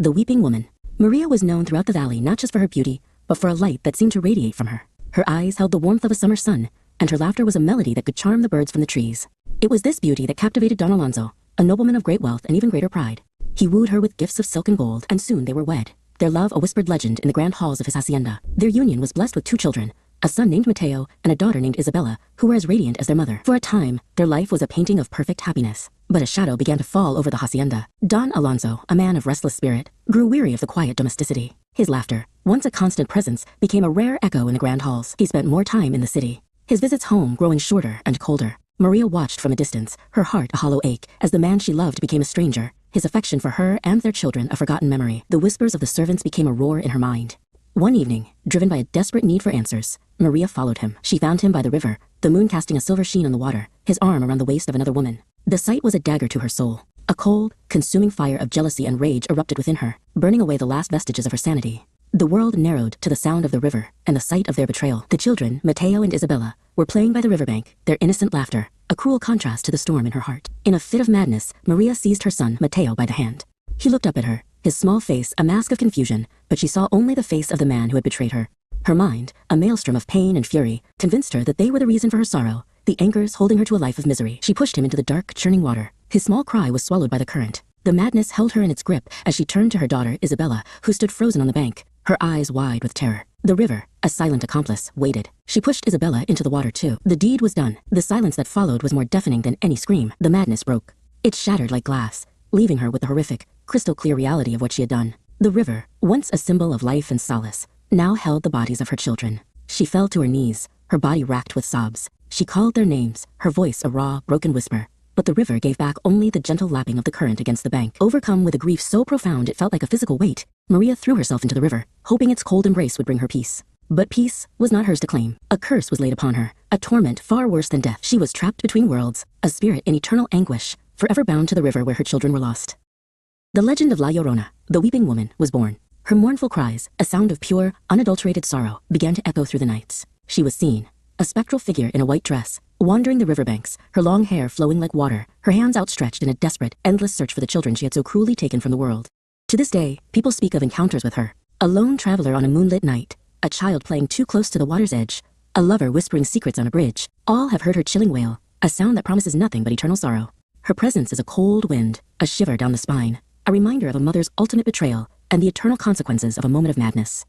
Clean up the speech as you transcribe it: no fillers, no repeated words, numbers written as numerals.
The Weeping Woman. Maria was known throughout the valley not just for her beauty, but for a light that seemed to radiate from her. Her eyes held the warmth of a summer sun, and her laughter was a melody that could charm the birds from the trees. It was this beauty that captivated Don Alonso, a nobleman of great wealth and even greater pride. He wooed her with gifts of silk and gold, and soon they were wed. Their love a whispered legend in the grand halls of his hacienda. Their union was blessed with 2 children, a son named Mateo and a daughter named Isabella, who were as radiant as their mother. For a time, their life was a painting of perfect happiness. But a shadow began to fall over the hacienda. Don Alonso, a man of restless spirit, grew weary of the quiet domesticity. His laughter, once a constant presence, became a rare echo in the grand halls. He spent more time in the city, his visits home growing shorter and colder. Maria watched from a distance, her heart a hollow ache, as the man she loved became a stranger, his affection for her and their children a forgotten memory. The whispers of the servants became a roar in her mind. One evening, driven by a desperate need for answers, Maria followed him. She found him by the river, the moon casting a silver sheen on the water, his arm around the waist of another woman. The sight was a dagger to her soul. A cold, consuming fire of jealousy and rage erupted within her, burning away the last vestiges of her sanity. The world narrowed to the sound of the river and the sight of their betrayal. The children, Mateo and Isabella, were playing by the riverbank, their innocent laughter, a cruel contrast to the storm in her heart. In a fit of madness, Maria seized her son, Mateo, by the hand. He looked up at her, his small face a mask of confusion, but she saw only the face of the man who had betrayed her. Her mind, a maelstrom of pain and fury, convinced her that they were the reason for her sorrow, the anchors holding her to a life of misery. She pushed him into the dark, churning water. His small cry was swallowed by the current. The madness held her in its grip as she turned to her daughter, Isabella, who stood frozen on the bank, her eyes wide with terror. The river, a silent accomplice, waited. She pushed Isabella into the water too. The deed was done. The silence that followed was more deafening than any scream. The madness broke. It shattered like glass, leaving her with the horrific, crystal-clear reality of what she had done. The river, once a symbol of life and solace, now held the bodies of her children. She fell to her knees, her body racked with sobs. She called their names, her voice a raw, broken whisper. But the river gave back only the gentle lapping of the current against the bank. Overcome with a grief so profound it felt like a physical weight, Maria threw herself into the river, hoping its cold embrace would bring her peace. But peace was not hers to claim. A curse was laid upon her, a torment far worse than death. She was trapped between worlds, a spirit in eternal anguish, forever bound to the river where her children were lost. The legend of La Llorona, the Weeping Woman, was born. Her mournful cries, a sound of pure, unadulterated sorrow, began to echo through the nights. She was seen, a spectral figure in a white dress, wandering the riverbanks, her long hair flowing like water, her hands outstretched in a desperate, endless search for the children she had so cruelly taken from the world. To this day, people speak of encounters with her. A lone traveler on a moonlit night, a child playing too close to the water's edge, a lover whispering secrets on a bridge. All have heard her chilling wail, a sound that promises nothing but eternal sorrow. Her presence is a cold wind, a shiver down the spine, a reminder of a mother's ultimate betrayal and the eternal consequences of a moment of madness.